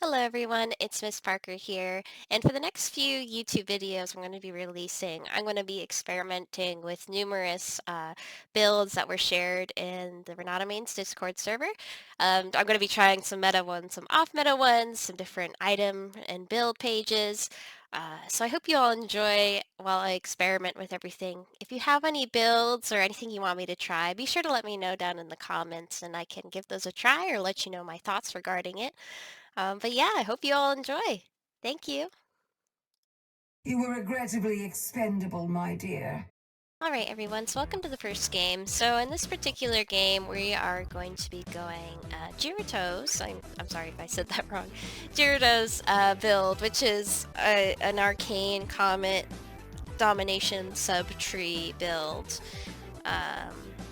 Hello everyone, it's Miss Parker here, and for the next few YouTube videos I'm going to be releasing, I'm going to be experimenting with numerous builds that were shared in the Renata Mains Discord server. I'm going to be trying some meta ones, some off-meta ones, some different item and build pages. So I hope you all enjoy while I experiment with everything. If you have any builds or anything you want me to try, be sure to let me know down in the comments and I can give those a try or let you know my thoughts regarding it. But yeah, I hope you all enjoy. Thank you. You were regrettably expendable, my dear. Alright everyone, so welcome to the first game. So in this particular game, we are going to be going Jirito's, I'm sorry if I said that wrong, Jirito's build, which is an arcane comet domination sub-tree build.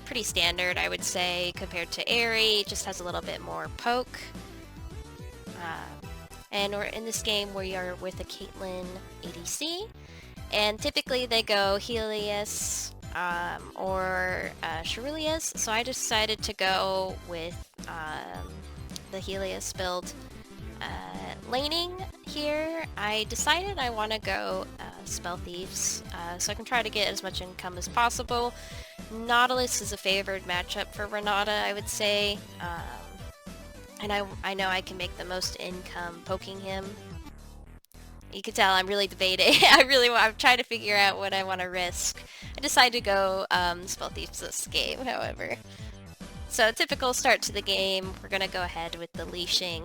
Pretty standard, I would say, compared to Airy. It just has a little bit more poke. And we're in this game we are with a CAITLYN ADC, and typically they go Helios or Ceruleus, so I decided to go with the Helios build. Laning here, I decided I want to go Spell Thieves, so I can try to get as much income as possible. Nautilus is a favored matchup for Renata, I would say. And I know I can make the most income poking him. You can tell I'm really debating. I'm trying to figure out what I want to risk. I decided to go Spell Thieves this game, however. So typical start to the game, we're going to go ahead with the leashing.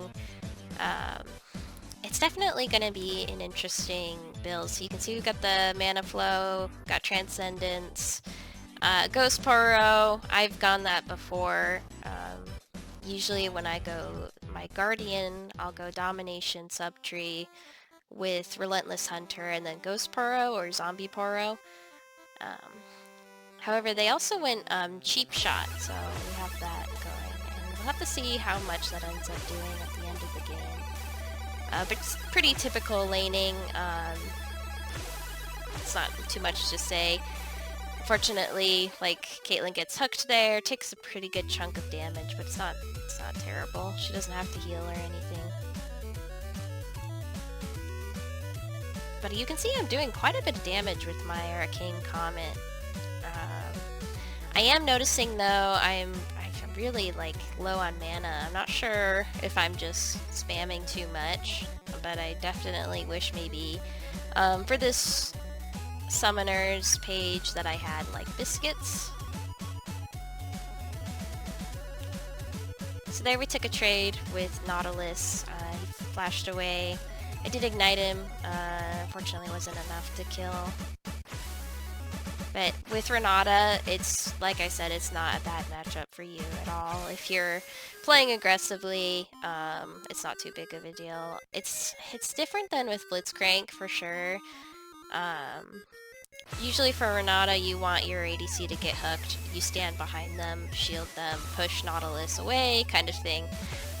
It's definitely going to be an interesting build. So you can see we've got the mana flow, got Transcendence, Ghost Poro. I've gone that before. Usually when I go my Guardian, I'll go Domination Subtree with Relentless Hunter and then Ghost Poro or Zombie Poro. However, they also went Cheap Shot, so we have that going. And we'll have to see how much that ends up doing at the end of the game. But it's pretty typical laning. It's not too much to say. Fortunately, like, CAITLYN gets hooked there, takes a pretty good chunk of damage, but it's not terrible. She doesn't have to heal or anything. But you can see I'm doing quite a bit of damage with my Arcane Comet. I am noticing though, I'm really like low on mana. I'm not sure if I'm just spamming too much, but I definitely wish maybe for this summoners page that I had like biscuits. So there we took a trade with Nautilus. He flashed away. I did ignite him. Unfortunately wasn't enough to kill. But with Renata, it's, like I said, it's not a bad matchup for you at all. If you're playing aggressively, it's not too big of a deal. It's different than with Blitzcrank, for sure. Usually for Renata, you want your ADC to get hooked. You stand behind them, shield them, push Nautilus away, kind of thing.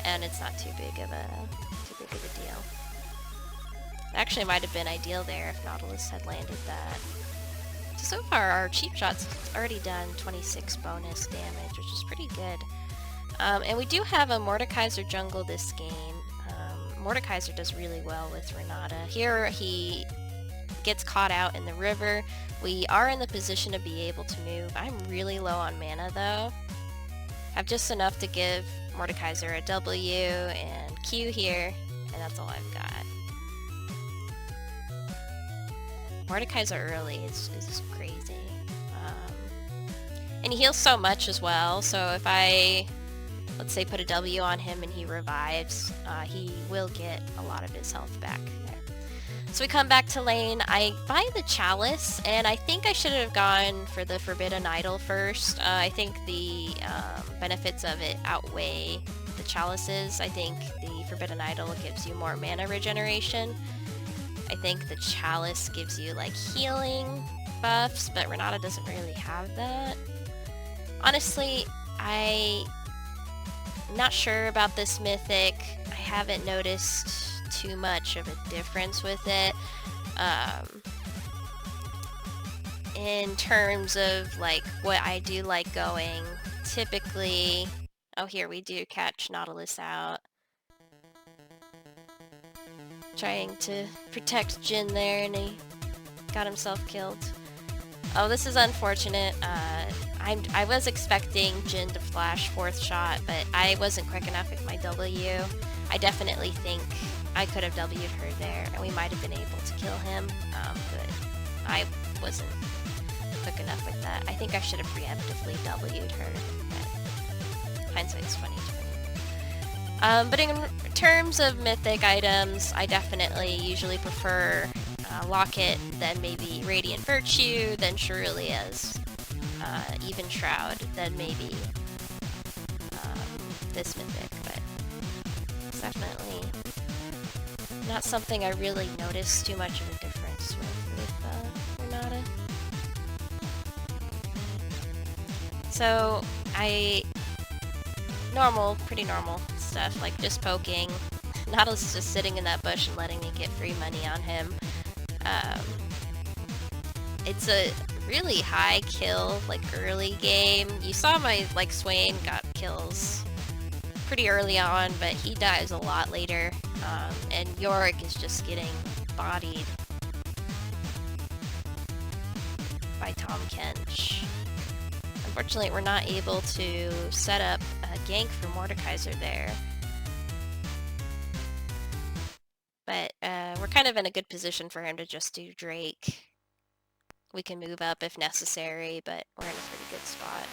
And it's not too big of a deal. It actually might have been ideal there if Nautilus had landed that. So far, our cheap shot's already done 26 bonus damage, which is pretty good. And we do have a Mordekaiser jungle this game. Mordekaiser does really well with Renata. Here, he gets caught out in the river. We are in the position to be able to move. I'm really low on mana, though. I have just enough to give Mordekaiser a W and Q here, and that's all I've got. Mordekaiser early is crazy. And he heals so much as well, so if I, let's say, put a W on him and he revives, he will get a lot of his health back there. So we come back to lane. I buy the Chalice, and I think I should have gone for the Forbidden Idol first. I think the benefits of it outweigh the Chalices. I think the Forbidden Idol gives you more mana regeneration. I think the Chalice gives you like healing buffs, but Renata doesn't really have that. Honestly, I'm not sure about this mythic. I haven't noticed too much of a difference with it. In terms of like what I do like going, typically, oh here we do catch Nautilus out. trying to protect Jhin there, and he got himself killed. Oh, this is unfortunate. I was expecting Jhin to flash 4th shot, but I wasn't quick enough with my W. I definitely think I could have W'd her there, and we might have been able to kill him, but I wasn't quick enough with that. I think I should have preemptively W'd her, but hindsight's 20/20. But in terms of mythic items, I definitely usually prefer Locket, then maybe Radiant Virtue, then Cerullea's Even Shroud, then maybe this mythic, but it's definitely not something I really noticed too much of a difference with Renata. So, pretty normal stuff, like just poking. Nautilus is just sitting in that bush and letting me get free money on him. It's a really high kill, like, early game. You saw my, like, Swain got kills pretty early on, but he dies a lot later. And Yorick is just getting bodied by Tahm Kench. Unfortunately, we're not able to set up a gank for Mordekaiser there. But we're kind of in a good position for him to just do Drake. We can move up if necessary, but we're in a pretty good spot.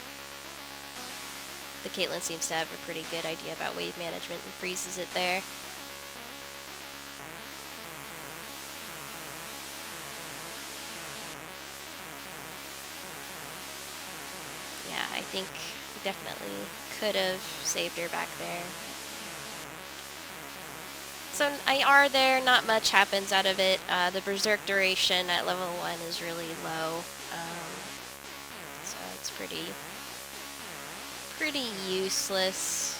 The CAITLYN seems to have a pretty good idea about wave management and freezes it there. Yeah, I think we definitely could have saved her back there. So IR there, not much happens out of it. The Berserk duration at level 1 is really low, so it's pretty useless.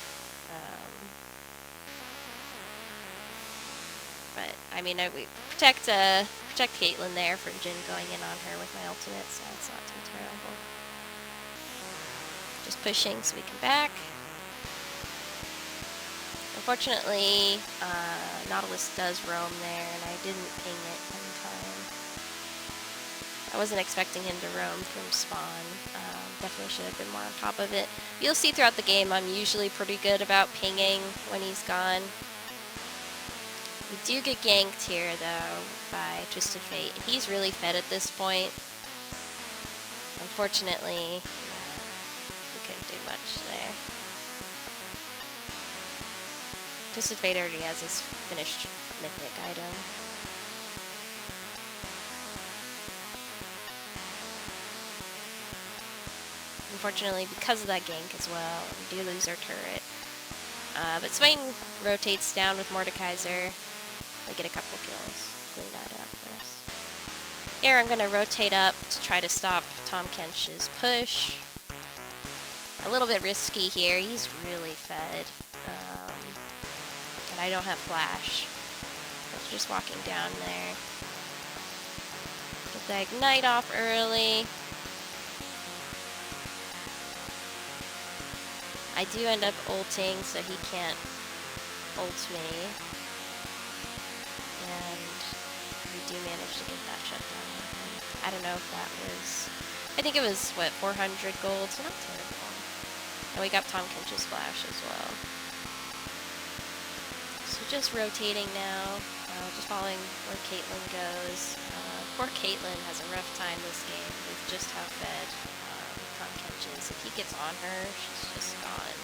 But I mean, we protect CAITLYN there for Jhin going in on her with my ultimate, so it's not too terrible. Just pushing so we can back. Unfortunately, Nautilus does roam there, and I didn't ping it in time. I wasn't expecting him to roam from spawn. Definitely should have been more on top of it. You'll see throughout the game I'm usually pretty good about pinging when he's gone. We do get ganked here, though, by Twisted Fate. He's really fed at this point. Unfortunately, we couldn't do much there. Twisted Fate already has his finished mythic item. Unfortunately, because of that gank as well, we do lose our turret. But Swain rotates down with Mordekaiser. They get a couple kills. Clean that up for us. Here I'm going to rotate up to try to stop Tahm Kench's push. A little bit risky here. He's really fed. And I don't have flash. So just walking down there. Get the ignite off early. I do end up ulting, so he can't ult me. And we do manage to get that shut down. I don't know if that was... I think it was, what, 400 gold? So not terrible. And we got Tahm Kench's flash as well. So just rotating now. Just following where CAITLYN goes. Poor CAITLYN has a rough time this game with just how fed Tahm Kench is. If he gets on her, she's just gone.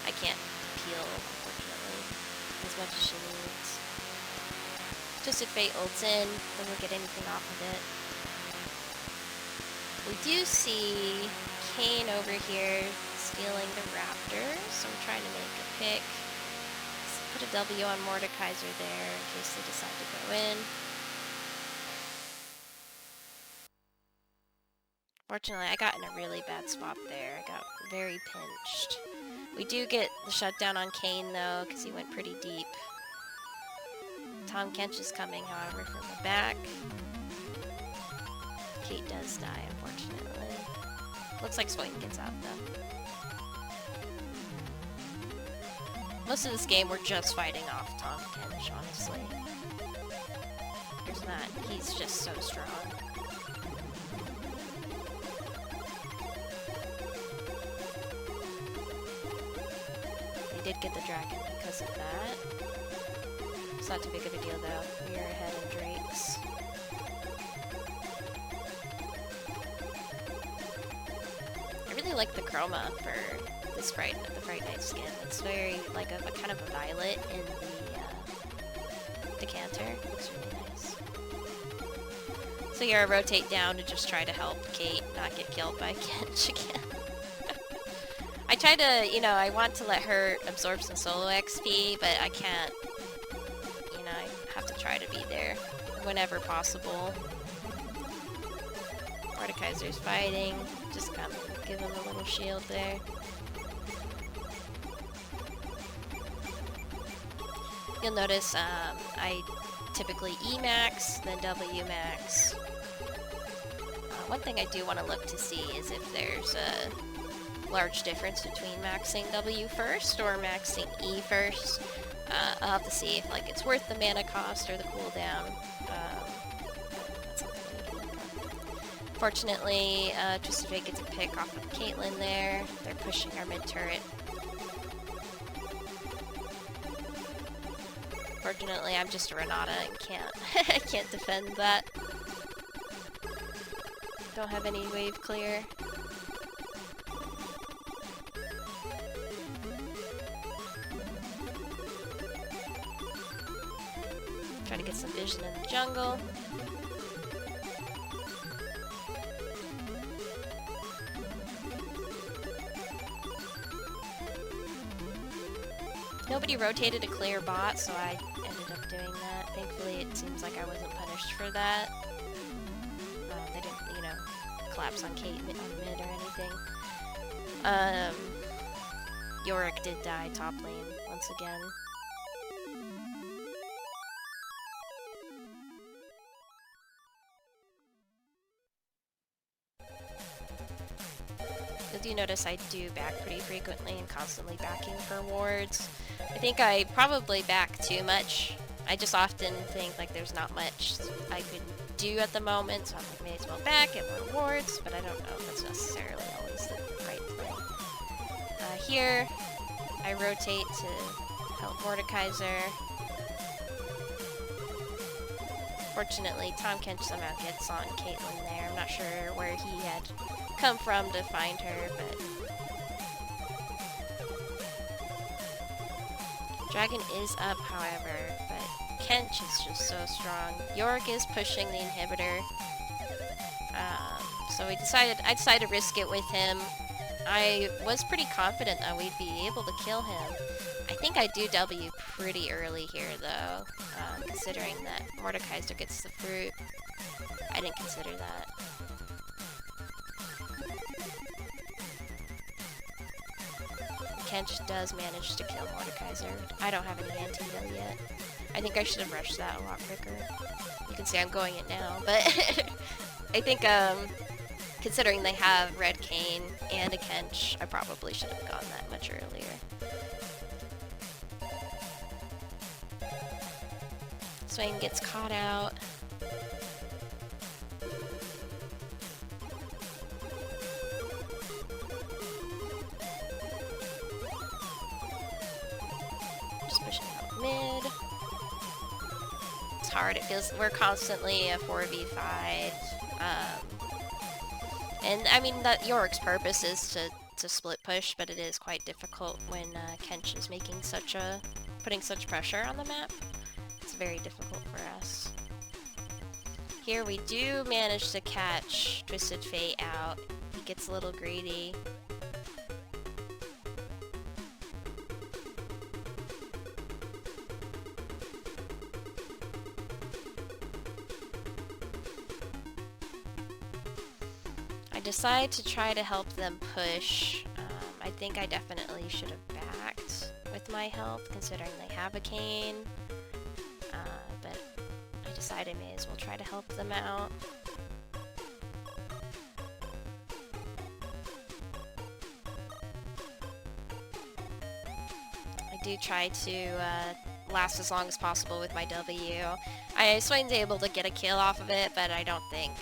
I can't peel, unfortunately, as much as she needs. Twisted Fate ults in, doesn't get anything off of it. We do see Kayn over here stealing the Raptors, so I'm trying to make a pick. Put a W on Mordekaiser there in case they decide to go in. Fortunately, I got in a really bad spot there. I got very pinched. We do get the shutdown on Kayn, though, because he went pretty deep. Tahm Kench is coming, however, from the back. Kate does die, unfortunately. Looks like Swain gets out, though. Most of this game we're just fighting off Tom Kench, honestly. There's not. He's just so strong. They did get the dragon because of that. It's not too big of a deal though. We are ahead in Drake's. I really like the chroma for this the Fright Night skin. It's very like a kind of a violet in the decanter. It looks really nice. So here I rotate down to just try to help Kate not get killed by Kench again. I try to, you know, I want to let her absorb some solo XP, but I can't. You know, I have to try to be there whenever possible. Mordekaiser's fighting. Just come give him a little shield there. You'll notice I typically E max, then W max. One thing I do want to look to see is if there's a large difference between maxing W first or maxing E first. I'll have to see if like it's worth the mana cost or the cooldown. That's something we need to look at. Fortunately, Twisted Fate gets a pick off of CAITLYN there. They're pushing our mid turret. Fortunately, I'm just a Renata and I can't defend that. Don't have any wave clear. Try to get some vision in the jungle. Nobody rotated a clear bot, so I ended up doing that. Thankfully, it seems like I wasn't punished for that. They didn't, you know, collapse on Kate on mid or anything. Yorick did die top lane once again. You'll do notice I do back pretty frequently and constantly backing for wards. I think I probably back too much. I just often think like there's not much I could do at the moment, so I'm like, may as well back, get more wards, but I don't know if that's necessarily always the right play. Here, I rotate to help Mordekaiser. Fortunately, Tom Kench somehow gets on CAITLYN there. I'm not sure where he had come from to find her, but... Dragon is up, however, but Kench is just so strong. Yorick is pushing the inhibitor. So I decided to risk it with him. I was pretty confident that we'd be able to kill him. I think I do W pretty early here, though, considering that Mordekaiser gets the fruit. I didn't consider that. Kench does manage to kill Mordekaiser. I don't have any anti-heal yet. I think I should have rushed that a lot quicker. You can see I'm going it now, but I think, considering they have Red Cane and a Kench, I probably should have gone that much earlier. Swain gets caught out. Just pushing out mid. It's hard. It feels we're constantly a 4v5. And I mean that Yorick's purpose is to split push, but it is quite difficult when Kench is making putting such pressure on the map. It's very difficult for us. Here we do manage to catch Twisted Fate out. He gets a little greedy. I decide to try to help them push. I think I definitely should have backed with my help, considering they have a cane. But I decided I may as well try to help them out. I do do try to last as long as possible with my W. Swain's able to get a kill off of it, but I don't think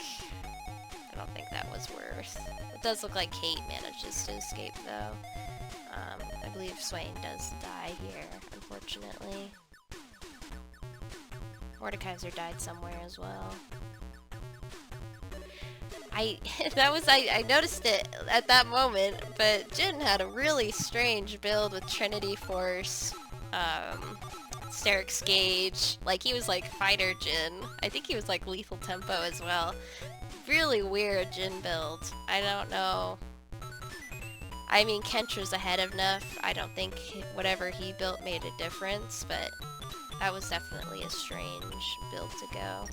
that was worth. It does look like Kate manages to escape though. I believe Swain does die here, unfortunately. Mordekaiser died somewhere as well. I noticed it at that moment, but JHIN had a really strange build with Trinity Force, Sterix Gauge. Like, he was like fighter JHIN. I think he was like lethal tempo as well. Really weird JHIN build. I don't know. I mean, Kentra's ahead of Nuff. I don't think whatever he built made a difference, but that was definitely a strange build to go.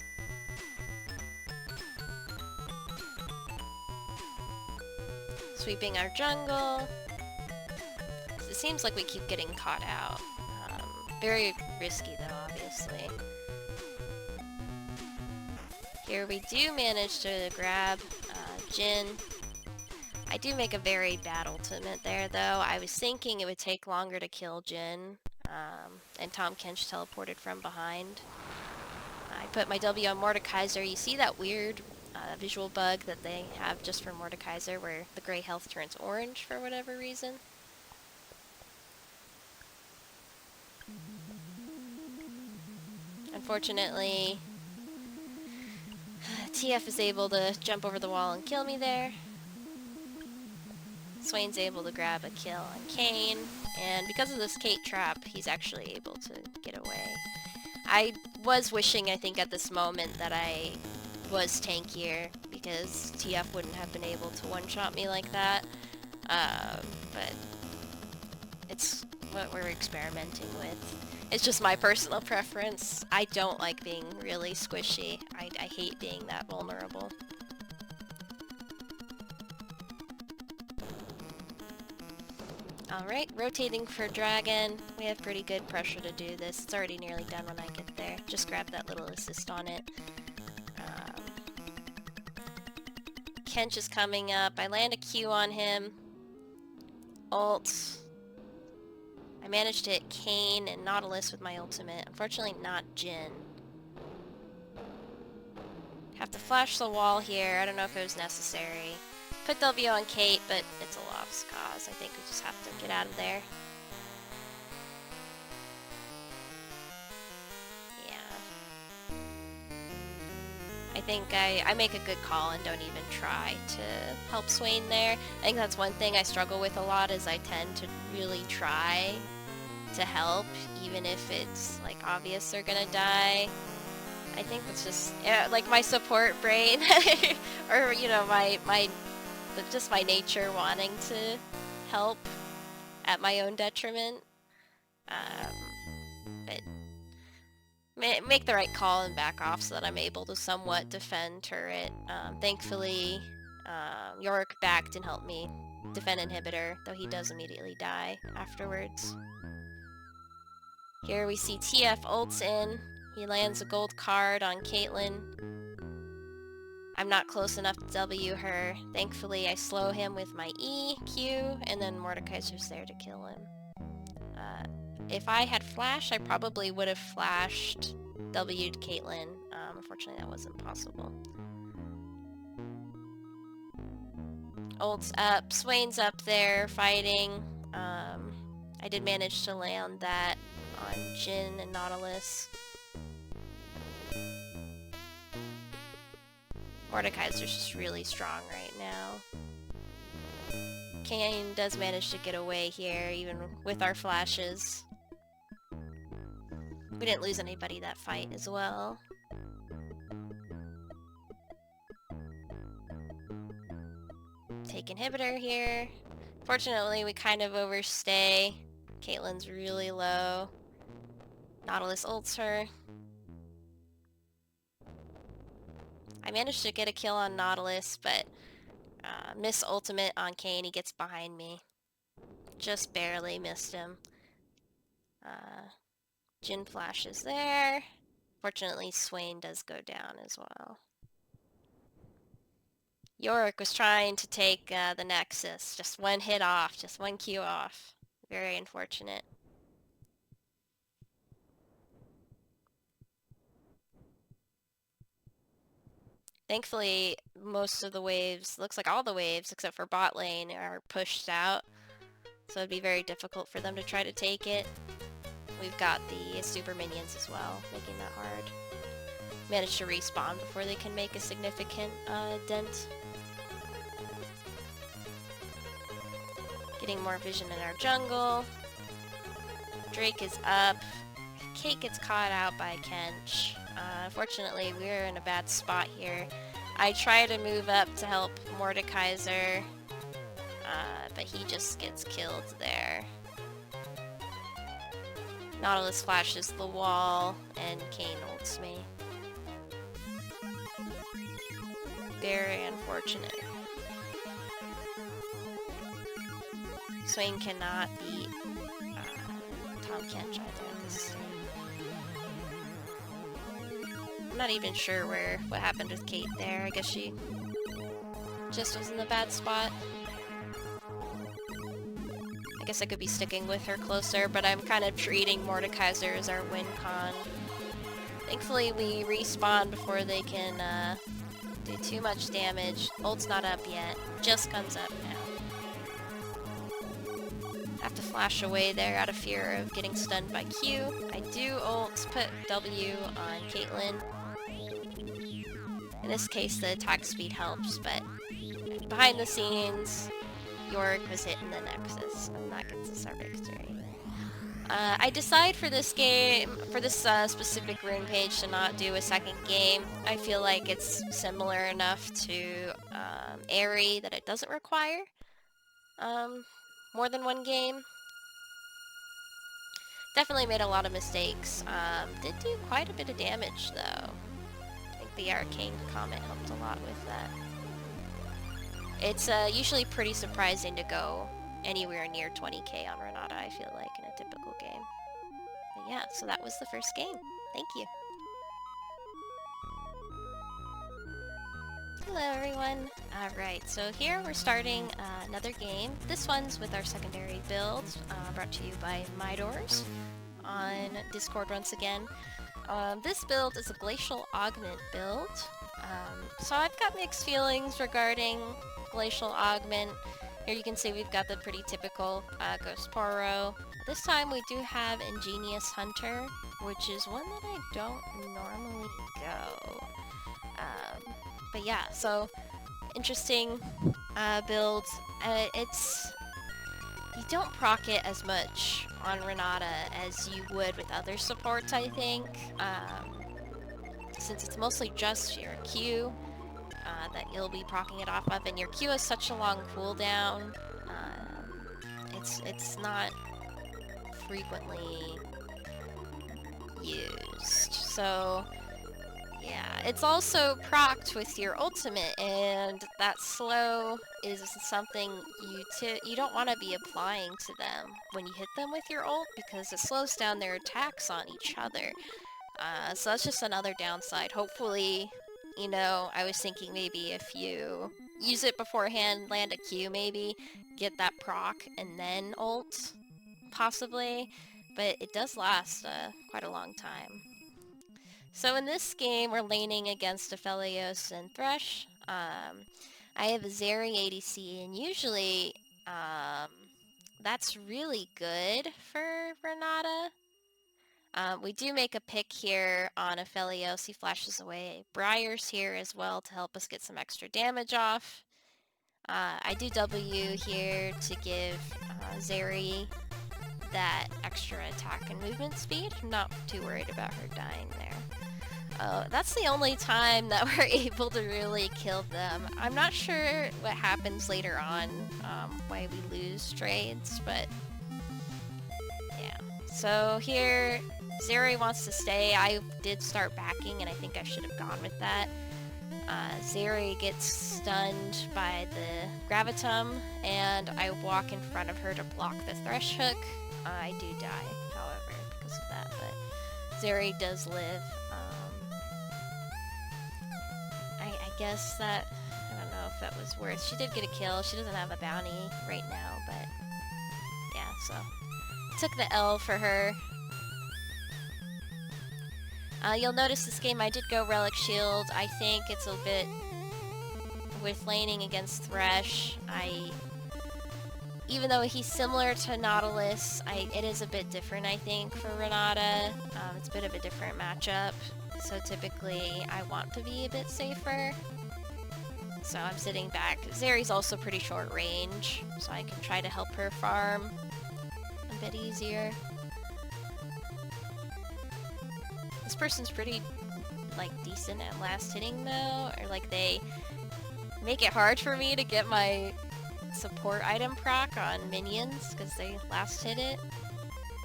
Sweeping our jungle. It seems like we keep getting caught out. Very risky though, obviously. Here we do manage to grab JHIN. I do make a very bad ultimate there though. I was thinking it would take longer to kill JHIN, and Tom Kench teleported from behind. I put my W on Mordekaiser. You see that weird visual bug that they have just for Mordekaiser where the gray health turns orange for whatever reason? Unfortunately, TF is able to jump over the wall and kill me there. Swain's able to grab a kill on Kane, and because of this Kate trap, he's actually able to get away. I was wishing, I think, at this moment that I was tankier, because TF wouldn't have been able to one-shot me like that, but it's what we're experimenting with. It's just my personal preference. I don't like being really squishy. I hate being that vulnerable. Alright, rotating for Dragon. We have pretty good pressure to do this. It's already nearly done when I get there. Just grab that little assist on it. Kench is coming up. I land a Q on him. Ult. I managed to hit Kane and Nautilus with my ultimate. Unfortunately, not JHIN. Have to flash the wall here. I don't know if it was necessary. Put W on Kate, but it's a lost cause. I think we just have to get out of there. Yeah. I think I make a good call and don't even try to help Swain there. I think that's one thing I struggle with a lot, is I tend to really try to help, even if it's like obvious they're gonna die. I think that's just like my support brain, or you know, just my nature wanting to help at my own detriment. But make the right call and back off so that I'm able to somewhat defend turret. Thankfully, Yorick backed and helped me defend inhibitor, though he does immediately die afterwards. Here we see TF ults in. He lands a gold card on CAITLYN. I'm not close enough to W her. Thankfully, I slow him with my E, Q, and then Mordekaiser's there to kill him. If I had flash, I probably would have flashed W'd CAITLYN. Unfortunately, that wasn't possible. Ult's up. Swain's up there fighting. I did manage to land that on JHIN and Nautilus. Mordekaiser's just really strong right now. Kane does manage to get away here, even with our flashes. We didn't lose anybody that fight as well. Take inhibitor here. Fortunately, we kind of overstay. CAITLYN's really low. Nautilus ults her. I managed to get a kill on Nautilus, but miss ultimate on Kane. He gets behind me. Just barely missed him. JHIN flashes there. Fortunately, Swain does go down as well. Yorick was trying to take the Nexus. Just one hit off. Just one Q off. Very unfortunate. Thankfully, most of the waves, looks like all the waves except for bot lane, are pushed out. So it'd be very difficult for them to try to take it. We've got the super minions as well, making that hard. Managed to respawn before they can make a significant dent. Getting more vision in our jungle. Drake is up. Kate gets caught out by Kench. Unfortunately, we're in a bad spot here. I try to move up to help Mordekaiser, but he just gets killed there. Nautilus flashes the wall, and Kane ults me. Very unfortunate. Swain cannot beat Tom Kench either in this game. I'm not even sure what happened with Kate there. I guess she just was in a bad spot. I guess I could be sticking with her closer, but I'm kind of treating Mordekaiser as our win con. Thankfully, we respawn before they can do too much damage. Ult's not up yet. Just comes up now. Have to flash away there out of fear of getting stunned by Q. I do ult, put W on CAITLYN. In this case, the attack speed helps, but behind the scenes, Yorick was hitting the Nexus, and that gets us our victory. I decide for this game, for this specific rune page, to not do a second game. I feel like it's similar enough to Airy that it doesn't require more than one game. Definitely made a lot of mistakes. Did do quite a bit of damage though. I think the ARCANE COMET helped a lot with that. It's usually pretty surprising to go anywhere near 20k on Renata, I feel like, in a typical game. But yeah, so that was the first game. Thank you. Hello everyone. Alright, so here we're starting another game. This one's with our secondary build, brought to you by MyDoors on Discord once again. This build is a Glacial Augment build. So I've got mixed feelings regarding Glacial Augment. Here you can see we've got the pretty typical Ghost Poro. This time we do have Ingenious Hunter, which is one that I don't normally go. But yeah, so interesting build. You don't proc it as much on Renata as you would with other supports, I think. Since it's mostly just your Q that you'll be proccing it off of, and your Q has such a long cooldown, it's not frequently used. So yeah, it's also procced with your ultimate, and that slow is something you don't want to be applying to them when you hit them with your ult, because it slows down their attacks on each other. So that's just another downside. Hopefully, you know, I was thinking maybe if you use it beforehand, land a Q maybe, get that proc, and then ult, possibly, but it does last quite a long time. So in this game, we're laning against APHELIOS and THRESH. I have a ZERI ADC, and usually that's really good for Renata. We do make a pick here on APHELIOS. He flashes away. Briar's here as well to help us get some extra damage off. I do W here to give ZERI that extra attack and movement speed. I'm not too worried about her dying there. That's the only time that we're able to really kill them. I'm not sure what happens later on, why we lose trades, but yeah. So here, ZERI wants to stay. I did start backing, and I think I should have gone with that. ZERI gets stunned by the Gravitum, and I walk in front of her to block the Thresh hook. I do die, however, because of that, but ZERI does live. I guess that, I don't know if that was worth. She did get a kill. She doesn't have a bounty right now, but yeah, so took the L for her. You'll notice this game I did go Relic Shield. I think it's a bit... with laning against Thresh, even though he's similar to Nautilus, it is a bit different, I think, for Renata. It's a bit of a different matchup, so typically I want to be a bit safer. So I'm sitting back. Zeri's also pretty short range, so I can try to help her farm a bit easier. This person's pretty, like, decent at last hitting, though, or, like, they make it hard for me to get my support item proc on minions because they last hit it.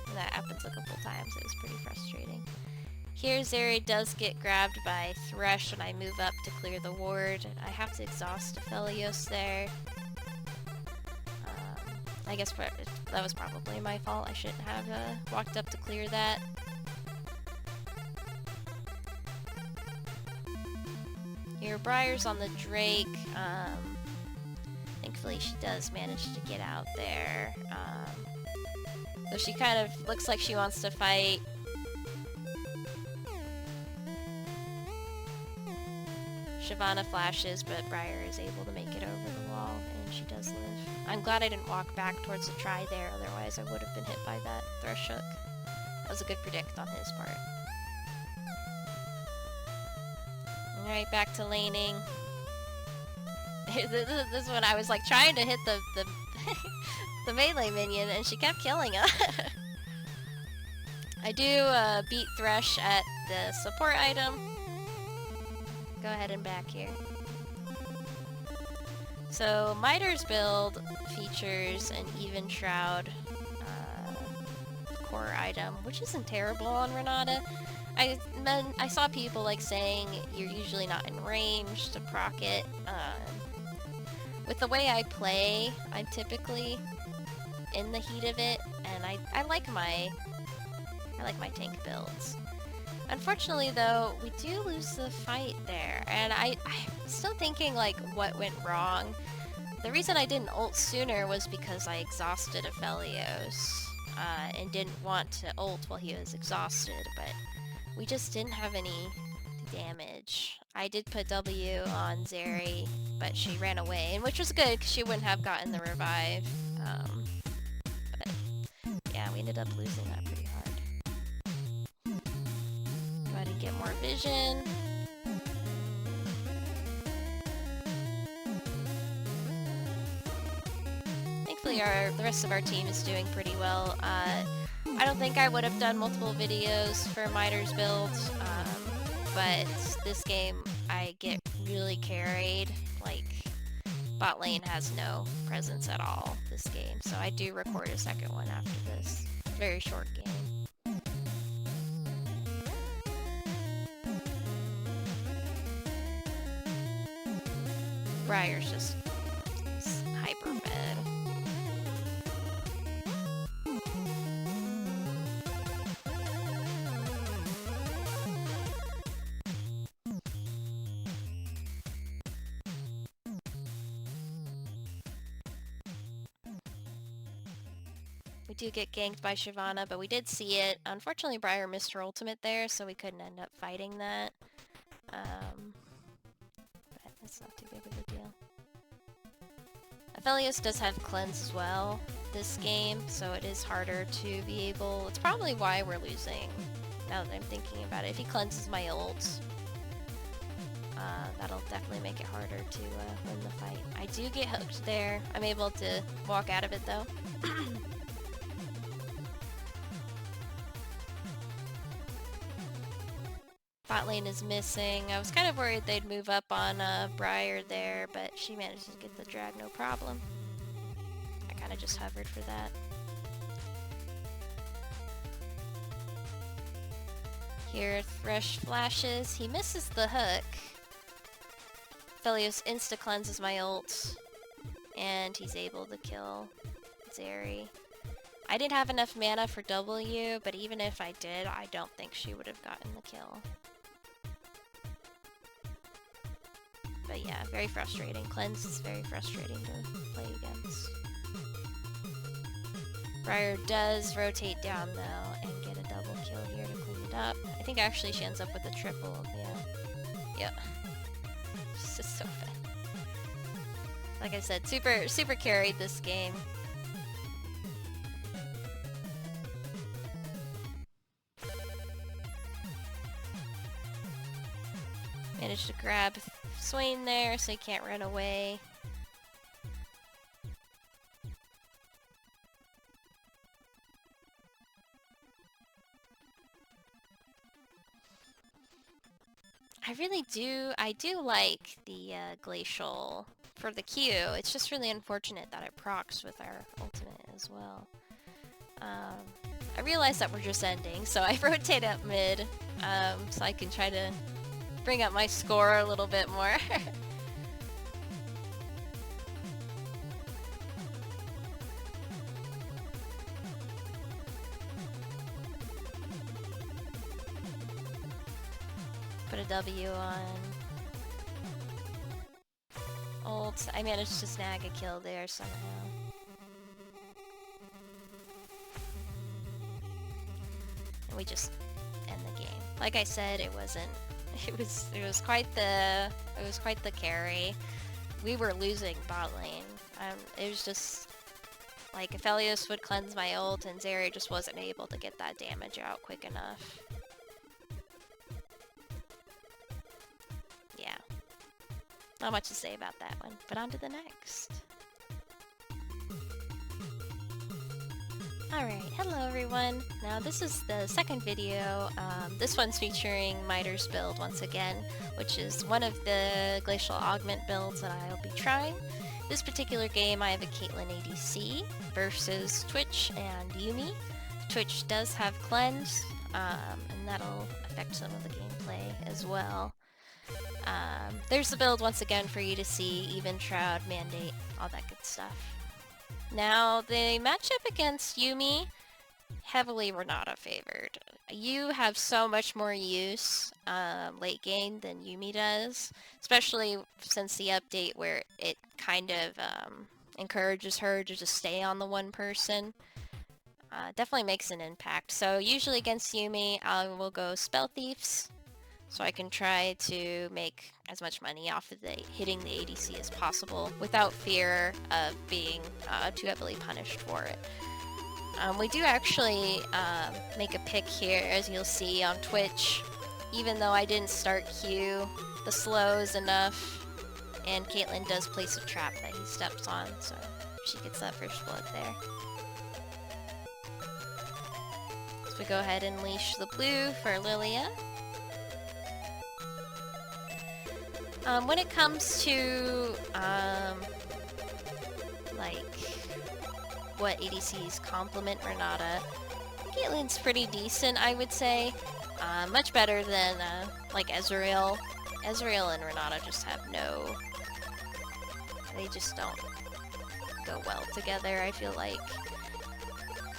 And that happens a couple times. It was pretty frustrating. Here, Zeri does get grabbed by Thresh when I move up to clear the ward. I have to exhaust APHELIOS there. I guess that was probably my fault. I shouldn't have walked up to clear that. Here, Briar's on the Drake. Thankfully, she does manage to get out there. So she kind of looks like she wants to fight. Shyvana flashes, but Briar is able to make it over the wall, and she does live. I'm glad I didn't walk back towards the try there, otherwise I would have been hit by that Thresh hook. That was a good predict on his part. Alright, back to laning. This one I was like trying to hit the the melee minion and she kept killing it. I do beat Thresh at the support item. Go ahead and back here. So Miter's build features an Even Shroud core item, which isn't terrible on Renata. I saw people like saying you're usually not in range to proc it. With the way I play, I'm typically in the heat of it, and I like my tank builds. Unfortunately, though, we do lose the fight there, and I'm still thinking like what went wrong. The reason I didn't ult sooner was because I exhausted APHELIOS and didn't want to ult while he was exhausted, but we just didn't have any damage. I did put W on Zeri, but she ran away, and which was good because she wouldn't have gotten the revive. But yeah, we ended up losing that pretty hard. Go ahead and get more vision. Thankfully, the rest of our team is doing pretty well. I don't think I would have done multiple videos for Miter's build, but this game I get really carried. Like, bot lane has no presence at all this game, so I do record a second one after this. Very short game. Briar's just hyper fed. We do get ganked by Shyvana, but we did see it. Unfortunately, Briar missed her ultimate there, so we couldn't end up fighting that. But it's not too big of a deal. APHELIOS does have cleanse as well this game, so it is harder to be able... It's probably why we're losing, now that I'm thinking about it. If he cleanses my ult, that'll definitely make it harder to win the fight. I do get hooked there. I'm able to walk out of it, though. Bot lane is missing. I was kind of worried they'd move up on Briar there, but she managed to get the drag no problem. I kind of just hovered for that. Here, Thresh flashes. He misses the hook. APHELIOS insta-cleanses my ult, and he's able to kill Zeri. I didn't have enough mana for W, but even if I did, I don't think she would have gotten the kill. But yeah, very frustrating. Cleanse is very frustrating to play against. Briar does rotate down though and get a double kill here to clean it up. I think actually she ends up with a triple, yeah. Yep. She's just so fun. Like I said, super carried this game. Managed to grab Swain there so he can't run away. I do like the Glacial for the Q. It's just really unfortunate that it procs with our ultimate as well. I realize that we're just ending, so I rotate up mid, so I can try to bring up my score a little bit more. Put a W on ult. I managed to snag a kill there somehow. And we just end the game. Like I said, it wasn't. It was quite the carry. We were losing bot lane. It was just like APHELIOS would cleanse my ult, and ZERI just wasn't able to get that damage out quick enough. Yeah. Not much to say about that one, but on to the next. Alright, hello everyone. Now this is the second video. This one's featuring Miter's build once again, which is one of the Glacial Augment builds that I'll be trying. This particular game I have a CAITLYN ADC versus Twitch and YUUMI. Twitch does have cleanse, and that'll affect some of the gameplay as well. There's the build once again for you to see, even Shroud, Mandate, all that good stuff. Now, the matchup against YUUMI, heavily Renata favored. You have so much more use late game than YUUMI does, especially since the update where it kind of encourages her to just stay on the one person. Definitely makes an impact. So usually against YUUMI, I will go Spell Thieves, so I can try to make as much money off of hitting the ADC as possible without fear of being too heavily punished for it. We do actually make a pick here, as you'll see on Twitch. Even though I didn't start Q, the slow is enough, and CAITLYN does place a trap that he steps on, so she gets that first blood there. So we go ahead and unleash the blue for Lilia. When it comes to, like, what ADCs complement Renata, CAITLYN's pretty decent, I would say. Much better than, like, Ezreal. Ezreal and Renata just have no... They just don't go well together, I feel like.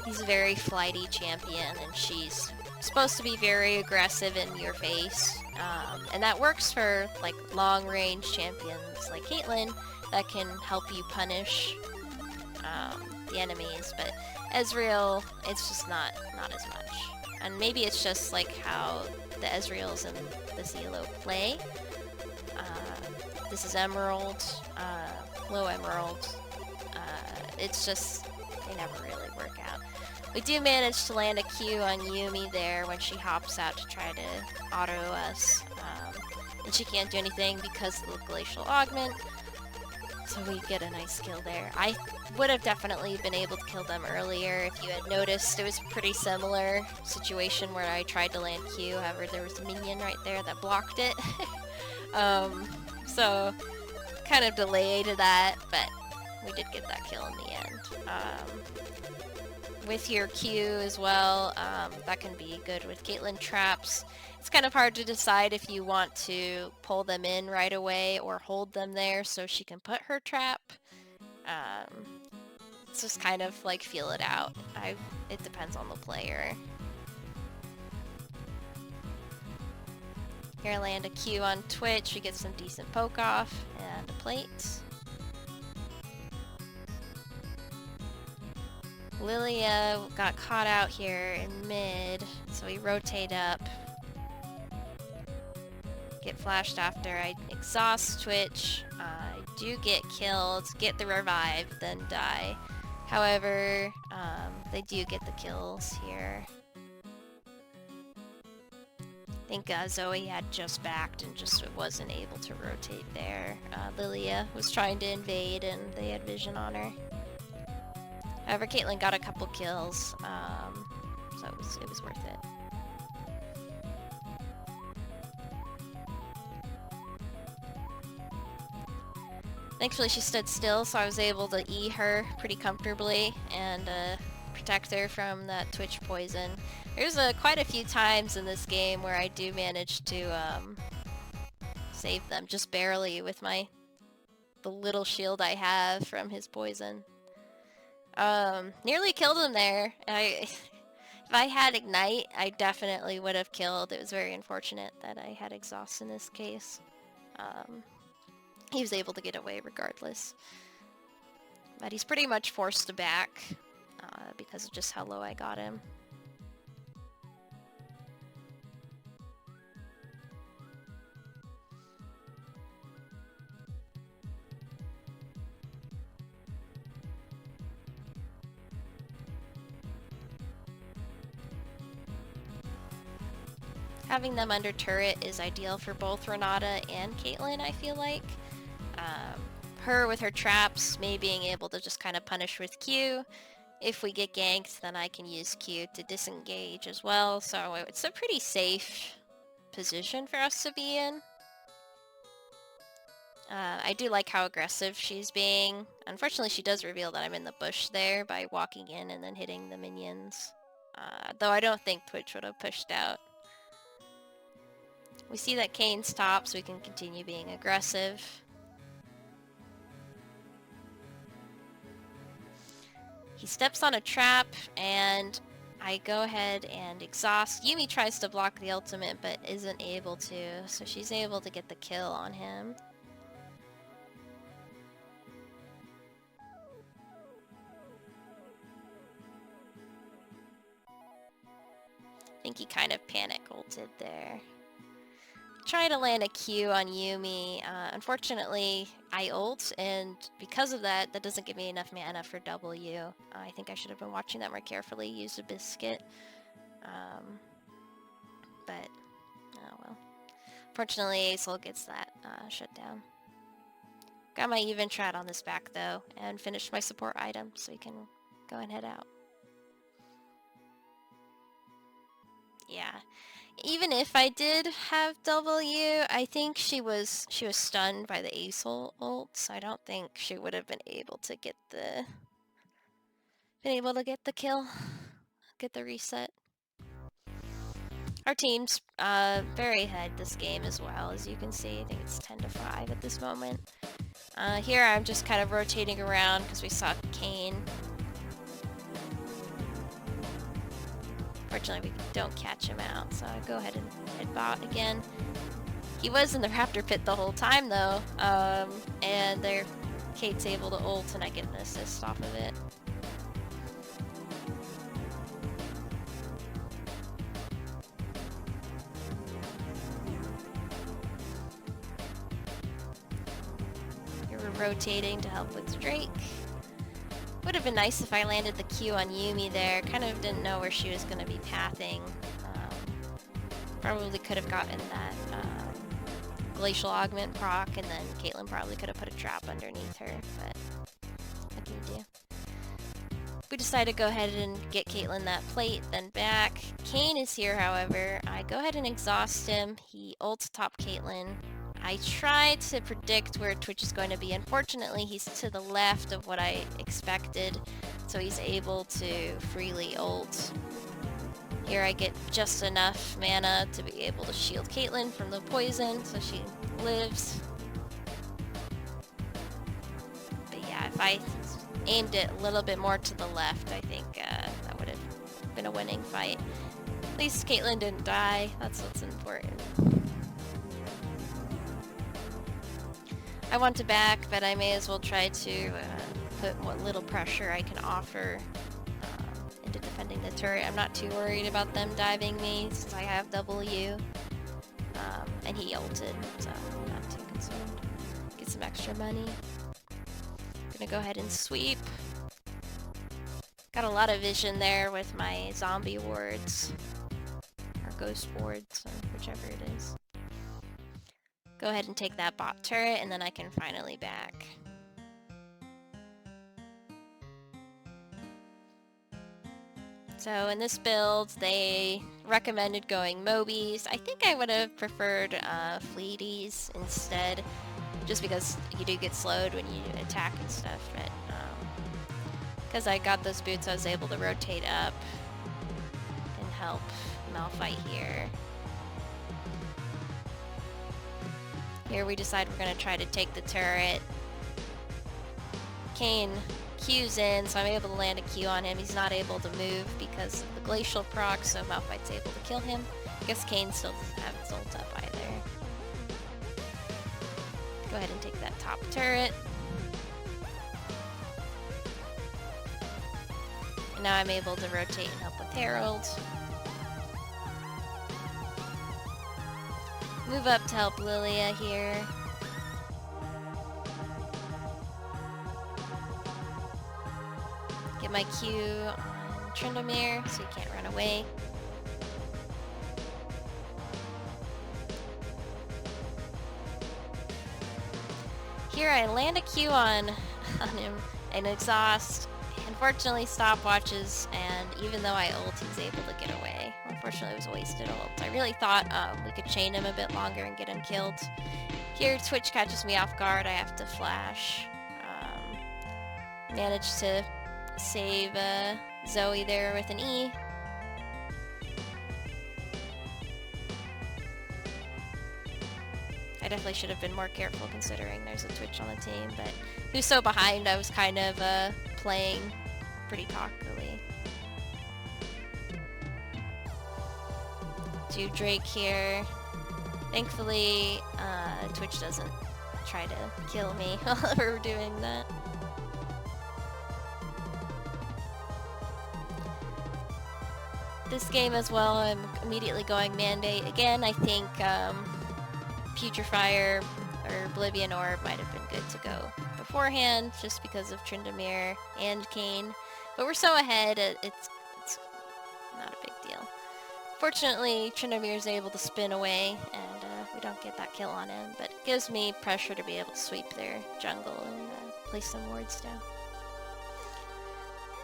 He's a very flighty champion, and she's supposed to be very aggressive in your face. And that works for like long-range champions like CAITLYN that can help you punish the enemies, but Ezreal, it's just not as much. And maybe it's just like how the Ezreals and the Zelo play. This is Emerald, low Emerald. It's just, they never really work out. We do manage to land a Q on YUUMI there when she hops out to try to auto us. And she can't do anything because of the Glacial Augment. So we get a nice kill there. I would have definitely been able to kill them earlier if you had noticed. It was a pretty similar situation where I tried to land Q, however there was a minion right there that blocked it. So kind of delayed that, but we did get that kill in the end. With your Q as well, that can be good with CAITLYN traps. It's kind of hard to decide if you want to pull them in right away or hold them there so she can put her trap. It's just kind of like feel it out. It depends on the player. Here I land a Q on Twitch, we get some decent poke off and a plate. Lilia got caught out here in mid, so we rotate up. get flashed after I exhaust Twitch. I do get killed, get the revive, then die. However, they do get the kills here. I think Zoe had just backed and just wasn't able to rotate there. Lilia was trying to invade and they had vision on her. However, CAITLYN got a couple kills, so it was worth it. Thankfully she stood still, so I was able to E her pretty comfortably and protect her from that Twitch poison. There's quite a few times in this game where I do manage to save them, just barely with the little shield I have from his poison. Nearly killed him there. If I had Ignite, I definitely would have killed. It was very unfortunate that I had Exhaust in this case. He was able to get away regardless. But he's pretty much forced to back because of just how low I got him. Having them under turret is ideal for both Renata and CAITLYN, I feel like. Her with her traps, me being able to just kind of punish with Q. If we get ganked, then I can use Q to disengage as well, so it's a pretty safe position for us to be in. I do like how aggressive she's being. Unfortunately, she does reveal that I'm in the bush there by walking in and then hitting the minions. Though I don't think Twitch would have pushed out. We see that Kane's top, so we can continue being aggressive. He steps on a trap, and I go ahead and exhaust. YUUMI tries to block the ultimate, but isn't able to, so she's able to get the kill on him. I think he kind of panic ulted there. Try to land a Q on YUUMI. Unfortunately, I ult, and because of that, that doesn't give me enough mana for W. I think I should have been watching that more carefully, used a biscuit. But, oh well. Fortunately, Soul gets that shut down. Got my even strat on this back, though, and finished my support item, so we can go and head out. Yeah. Even if I did have W, I think she was stunned by the Ace ult, so I don't think she would have been able to get the kill, get the reset. Our team's very ahead this game as well, as you can see. I think it's 10-5 at this moment. Here I'm just kind of rotating around because we saw Kane. Fortunately, we don't catch him out, so I go ahead and head bot again. He was in the Raptor pit the whole time, though, and there, Kate's able to ult, and I get an assist off of it. Here we're rotating to help with Drake. Would have been nice if I landed the Q on YUUMI there. Kind of didn't know where she was going to be pathing. Probably could have gotten that Glacial Augment proc, and then CAITLYN probably could have put a trap underneath her, but what can you do? We decided to go ahead and get CAITLYN that plate, then back. Kane is here, however. I go ahead and exhaust him. He ults top CAITLYN. I try to predict where Twitch is going to be. Unfortunately, he's to the left of what I expected, so he's able to freely ult. Here I get just enough mana to be able to shield CAITLYN from the poison, so she lives. But yeah, if I aimed it a little bit more to the left, I think that would have been a winning fight. At least CAITLYN didn't die. That's what's important. I want to back, but I may as well try to put what little pressure I can offer into defending the turret. I'm not too worried about them diving me since I have W. And he ulted, so I'm not too concerned. Get some extra money. Gonna go ahead and sweep. Got a lot of vision there with my zombie wards. Or ghost wards, or whichever it is. Go ahead and take that bot turret, and then I can finally back. So in this build, they recommended going Mobies. I think I would have preferred Fleeties instead, just because you do get slowed when you attack and stuff, but because I got those boots, I was able to rotate up and help Malphite here. Here we decide we're going to try to take the turret. Kain Q's in, so I'm able to land a Q on him. He's not able to move because of the glacial proc, so Malphite's able to kill him. I guess Kain still doesn't have his ult up either. Go ahead and take that top turret. And now I'm able to rotate and help with Herald. Move up to help Lilia here. Get my Q on Tryndamere so he can't run away. Here I land a Q on him, an exhaust. Unfortunately stopwatches, and even though I ult, he's able to get away. Unfortunately it was a wasted ult. I really thought we could chain him a bit longer and get him killed. Here Twitch catches me off guard, I have to flash. Managed to save Zoe there with an E. I definitely should have been more careful considering there's a Twitch on the team, but he was so behind I was kind of playing pretty cockily. Do Drake here. Thankfully, Twitch doesn't try to kill me while we're doing that. This game as well, I'm immediately going Mandate. Again, I think Putrefire or Oblivion Orb might have been good to go beforehand, just because of Tryndamere and Kain. But we're so ahead, it's not a big deal. Fortunately, Tryndamere is able to spin away, and we don't get that kill on him, but it gives me pressure to be able to sweep their jungle and place some wards down.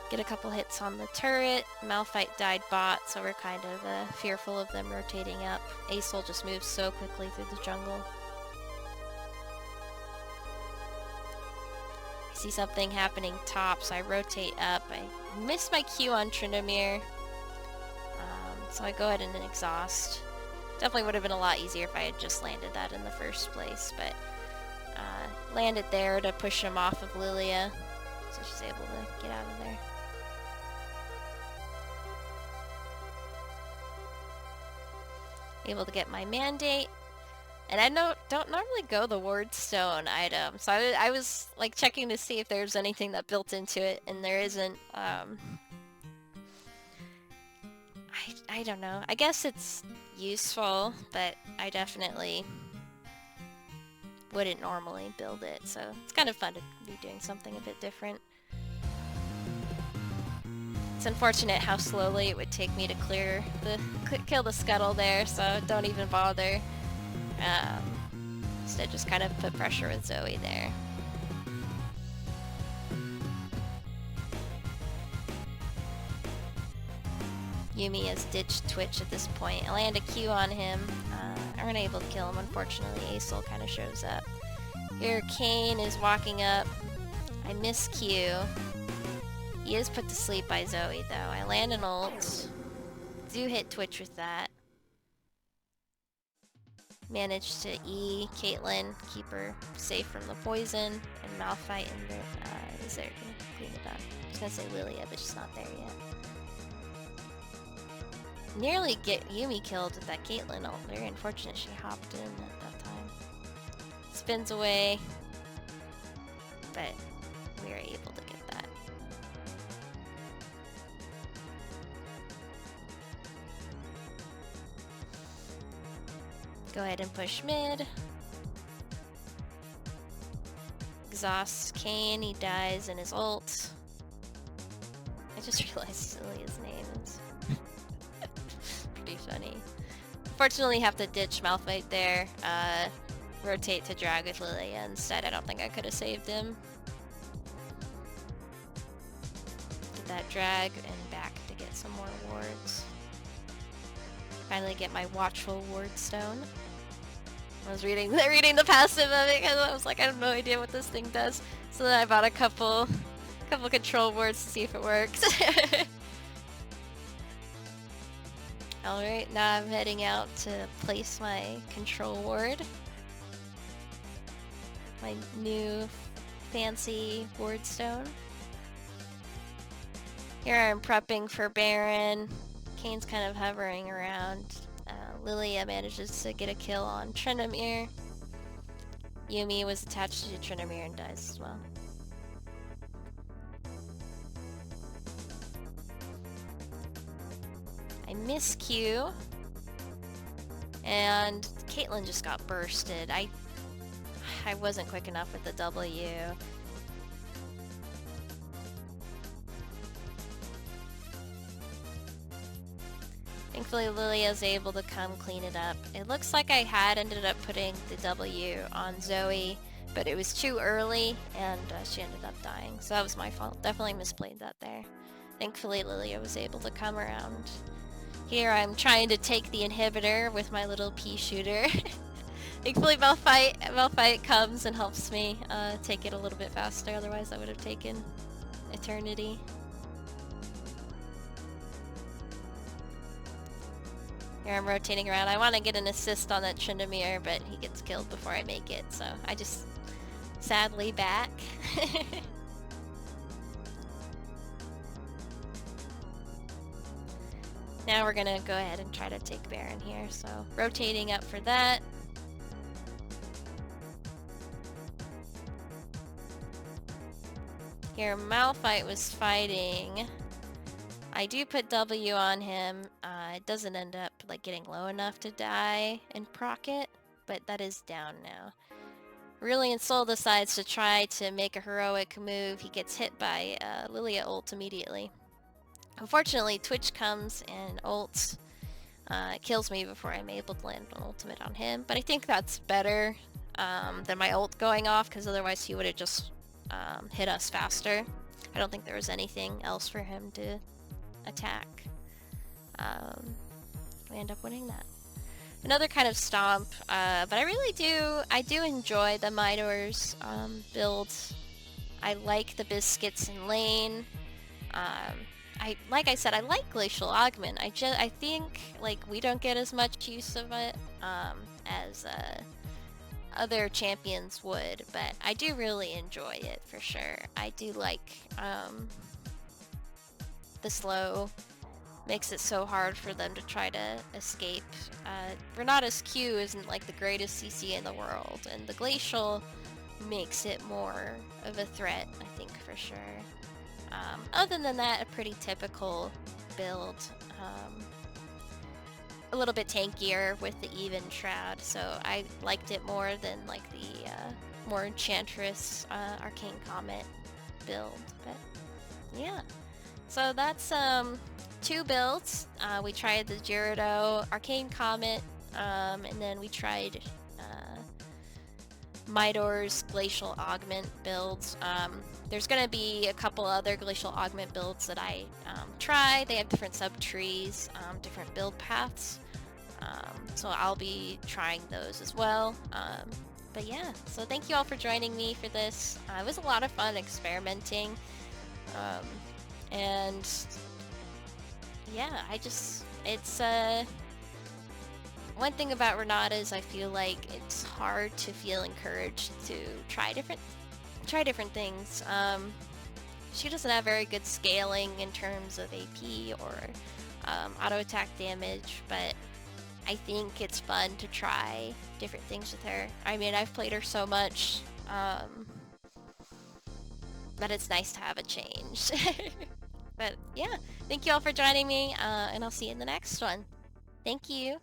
Get a couple hits on the turret. Malphite died bot, so we're kind of fearful of them rotating up. Asol just moves so quickly through the jungle. I see something happening top, so I rotate up. I missed my Q on Tryndamere, so I go ahead and exhaust. Definitely would have been a lot easier if I had just landed that in the first place, but landed there to push him off of Lilia, so she's able to get out of there. Able to get my Mandate, and I don't normally go the Ward Stone item, so I was like checking to see if there's anything that built into it, and there isn't. I don't know. I guess it's useful, but I definitely wouldn't normally build it, so it's kind of fun to be doing something a bit different. It's unfortunate how slowly it would take me to kill the scuttle there, so don't even bother. Instead, just kind of put pressure with Zoe there. Yuumi has ditched Twitch at this point. I land a Q on him. I'm unable to kill him, unfortunately. Asol kind of shows up. Here, Kain is walking up. I miss Q. He is put to sleep by Zoe, though. I land an ult. Do hit Twitch with that. Managed to E CAITLYN, keep her safe from the poison, and Malphite is there to clean it up. I was gonna say Lilia, but she's not there yet. Nearly get Yuumi killed with that CAITLYN ult. Very unfortunate she hopped in at that time. Spins away, but we are able to get that. Go ahead and push mid. Exhaust Kane, he dies in his ult. I just realized Lilia's name is pretty funny. Unfortunately, have to ditch Malphite there. Rotate to drag with Lilia instead. I don't think I could have saved him. Did that drag and back to get some more wards. Finally get my watchful ward stone. I was reading the passive of it because I was like, I have no idea what this thing does. So then I bought a couple control wards to see if it works. Alright, now I'm heading out to place my control ward. My new fancy ward stone. Here I'm prepping for Baron. Kane's kind of hovering around. Lilia manages to get a kill on Tryndamere. Yuumi was attached to Tryndamere and dies as well. I miss Q. And CAITLYN just got bursted. I wasn't quick enough with the W. Thankfully Lilia's able to come clean it up. It looks like I had ended up putting the W on Zoe, but it was too early and she ended up dying. So that was my fault. Definitely misplayed that there. Thankfully Lilia was able to come around. Here I'm trying to take the inhibitor with my little pea shooter. Thankfully Malphite comes and helps me take it a little bit faster, otherwise that would have taken eternity. Here I'm rotating around. I want to get an assist on that Tryndamere, but he gets killed before I make it, so I just sadly back. Now we're gonna go ahead and try to take Baron here, so rotating up for that. Here Malphite was fighting. I do put W on him. It doesn't end up like getting low enough to die and proc it, but that is down now. Rillian Soul decides to try to make a heroic move. He gets hit by Lilia ult immediately. Unfortunately, Twitch comes and ults. Kills me before I'm able to land an ultimate on him, but I think that's better than my ult going off, because otherwise he would have just hit us faster. I don't think there was anything else for him to attack. We end up winning that. Another kind of stomp, but I do enjoy the Midor's build. I like the biscuits in lane. Like I said, I like Glacial Augment. I think like we don't get as much use of it as other champions would, but I do really enjoy it for sure. I do like the slow. Makes it so hard for them to try to escape. Renata's Q isn't like the greatest CC in the world, and the Glacial makes it more of a threat, I think, for sure. Other than that, a pretty typical build. A little bit tankier with the even Shroud, so I liked it more than like the more Enchantress Arcane Comet build, but yeah. So that's 2 builds. We tried the Gyarados Arcane Comet, and then we tried Midor's Glacial Augment builds. There's going to be a couple other Glacial Augment builds that I try. They have different sub-trees, different build paths. So I'll be trying those as well. But yeah, so thank you all for joining me for this. It was a lot of fun experimenting. And yeah, it's one thing about Renata is I feel like it's hard to feel encouraged to try different things. She doesn't have very good scaling in terms of AP or auto attack damage, but I think it's fun to try different things with her. I mean, I've played her so much, but it's nice to have a change. But yeah, thank you all for joining me, and I'll see you in the next one. Thank you.